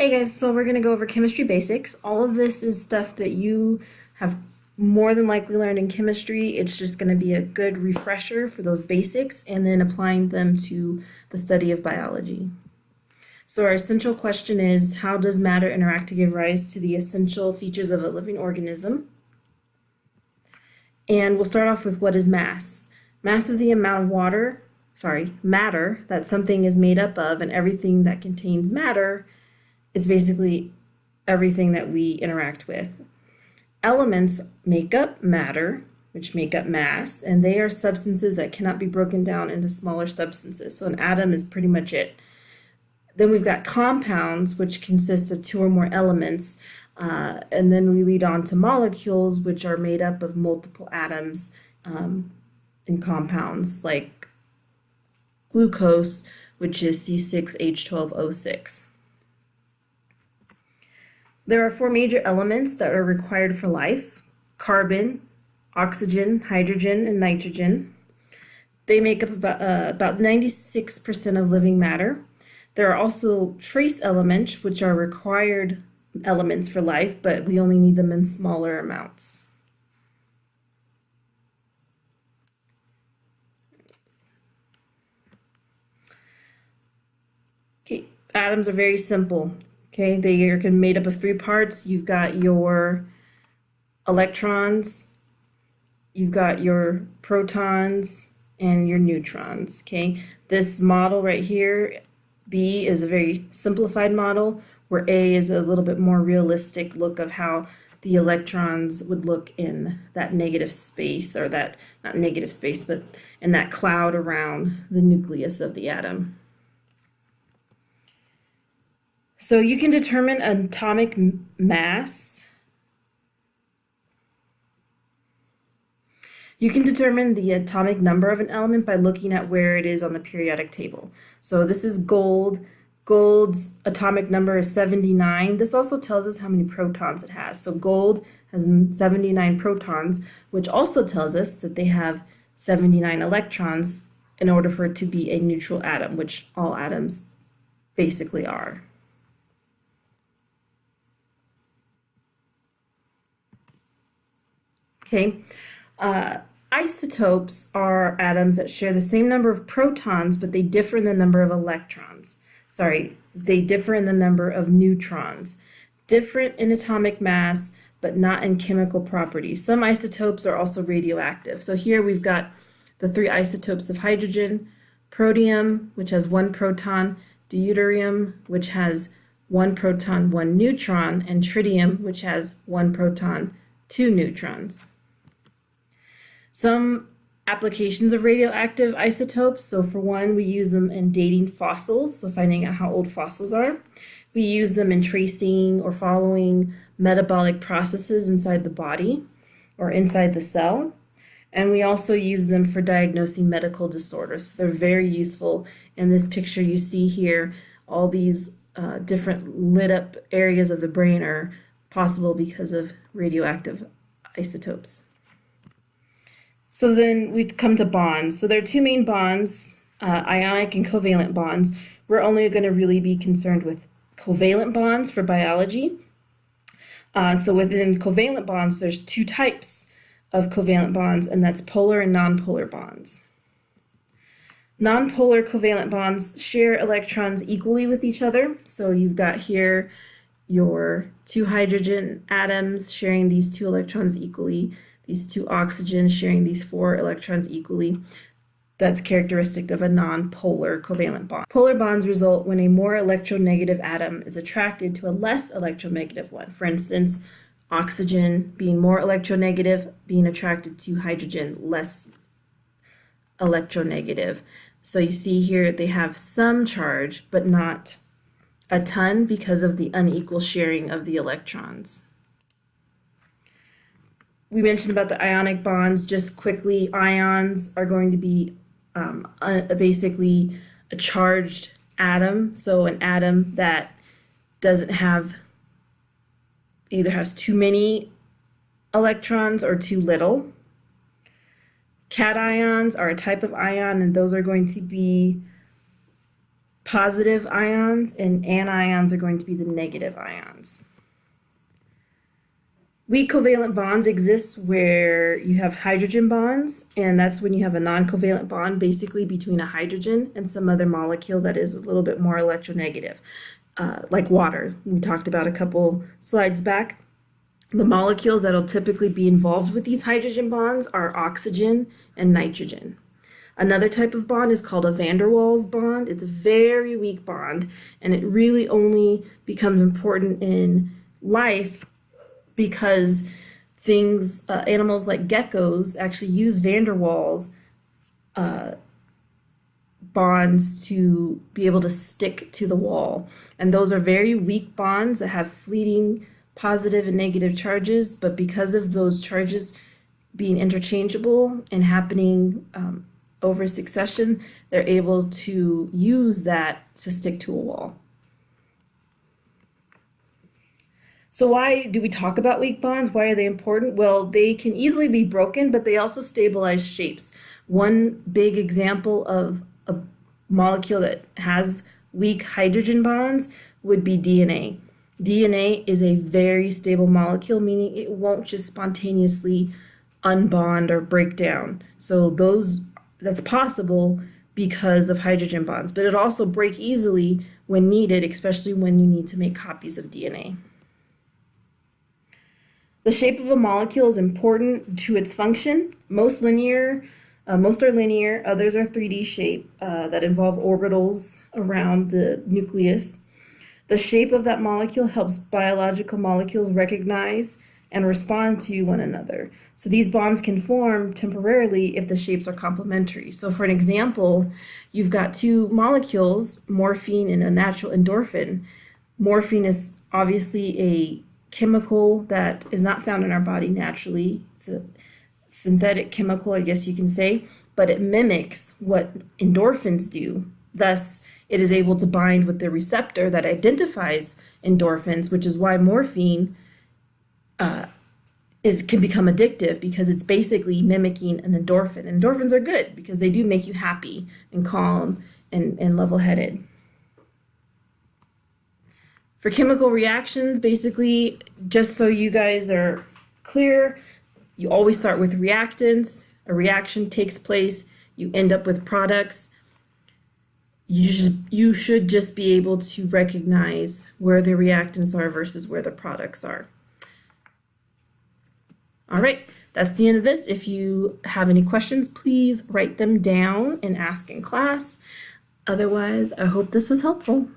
Hey guys, so we're going to go over chemistry basics. All of this is stuff that you have more than likely learned in chemistry. It's just going to be a good refresher for those basics and then applying them to the study of biology. So our essential question is, how does matter interact to give rise to the essential features of a living organism? And we'll start off with what is mass. Mass is the amount of matter that something is made up of, and everything that contains matter is basically everything that we interact with. Elements make up matter, which make up mass, and they are substances that cannot be broken down into smaller substances. So an atom is pretty much it. Then we've got compounds, which consist of two or more elements, and then we lead on to molecules, which are made up of multiple atoms in compounds, like glucose, which is C6H12O6. There are four major elements that are required for life: carbon, oxygen, hydrogen, and nitrogen. They make up about 96% of living matter. There are also trace elements, which are required elements for life, but we only need them in smaller amounts. Okay, atoms are very simple. Okay, they are made up of three parts. You've got your electrons, you've got your protons, and your neutrons. Okay, this model right here, B, is a very simplified model, where A is a little bit more realistic look of how the electrons would look in that negative space, or that, not negative space, but in that cloud around the nucleus of the atom. So you can determine atomic mass. You can determine the atomic number of an element by looking at where it is on the periodic table. So this is gold. Gold's atomic number is 79. This also tells us how many protons it has. So gold has 79 protons, which also tells us that they have 79 electrons in order for it to be a neutral atom, which all atoms basically are. Okay, isotopes are atoms that share the same number of protons, but they differ in the number of electrons. They differ in the number of neutrons. Different in atomic mass, but not in chemical properties. Some isotopes are also radioactive. So here we've got the three isotopes of hydrogen: protium, which has one proton; deuterium, which has one proton, one neutron; and tritium, which has one proton, two neutrons. Some applications of radioactive isotopes. So for one, we use them in dating fossils, so finding out how old fossils are. We use them in tracing or following metabolic processes inside the body or inside the cell. And we also use them for diagnosing medical disorders. So they're very useful. In this picture you see here, all these different lit up areas of the brain are possible because of radioactive isotopes. So then we come to bonds. So there are two main bonds, ionic and covalent bonds. We're only going to really be concerned with covalent bonds for biology. So within covalent bonds, there's two types of covalent bonds, and that's polar and nonpolar bonds. Nonpolar covalent bonds share electrons equally with each other. So you've got here your two hydrogen atoms sharing these two electrons equally, these two oxygens sharing these four electrons equally. That's characteristic of a nonpolar covalent bond. Polar bonds result when a more electronegative atom is attracted to a less electronegative one. For instance, oxygen being more electronegative, being attracted to hydrogen less electronegative. So you see here they have some charge, but not a ton because of the unequal sharing of the electrons. We mentioned about the ionic bonds. Just quickly, ions are going to be basically a charged atom. So an atom that doesn't have, either has too many electrons or too little. Cations are a type of ion, and those are going to be positive ions, and anions are going to be the negative ions. Weak covalent bonds exist where you have hydrogen bonds, and that's when you have a non-covalent bond basically between a hydrogen and some other molecule that is a little bit more electronegative, like water. We talked about a couple slides back. The molecules that will typically be involved with these hydrogen bonds are oxygen and nitrogen. Another type of bond is called a van der Waals bond. It's a very weak bond, and it really only becomes important in life because animals like geckos actually use van der Waals bonds to be able to stick to the wall. And those are very weak bonds that have fleeting positive and negative charges, but because of those charges being interchangeable and happening over succession, they're able to use that to stick to a wall. So why do we talk about weak bonds? Why are they important? Well, they can easily be broken, but they also stabilize shapes. One big example of a molecule that has weak hydrogen bonds would be DNA. DNA is a very stable molecule, meaning it won't just spontaneously unbond or break down. So that's possible because of hydrogen bonds, but it also break easily when needed, especially when you need to make copies of DNA. The shape of a molecule is important to its function. Most are linear, others are 3D shape that involve orbitals around the nucleus. The shape of that molecule helps biological molecules recognize and respond to one another. So these bonds can form temporarily if the shapes are complementary. So for an example, you've got two molecules, morphine and a natural endorphin. Morphine is obviously a chemical that is not found in our body naturally. It's a synthetic chemical, I guess you can say, but it mimics what endorphins do. Thus, it is able to bind with the receptor that identifies endorphins, which is why morphine can become addictive, because it's basically mimicking an endorphin. Endorphins are good because they do make you happy and calm and level-headed. For chemical reactions, basically, just so you guys are clear, you always start with reactants. A reaction takes place, you end up with products. You should just be able to recognize where the reactants are versus where the products are. All right, that's the end of this. If you have any questions, please write them down and ask in class. Otherwise, I hope this was helpful.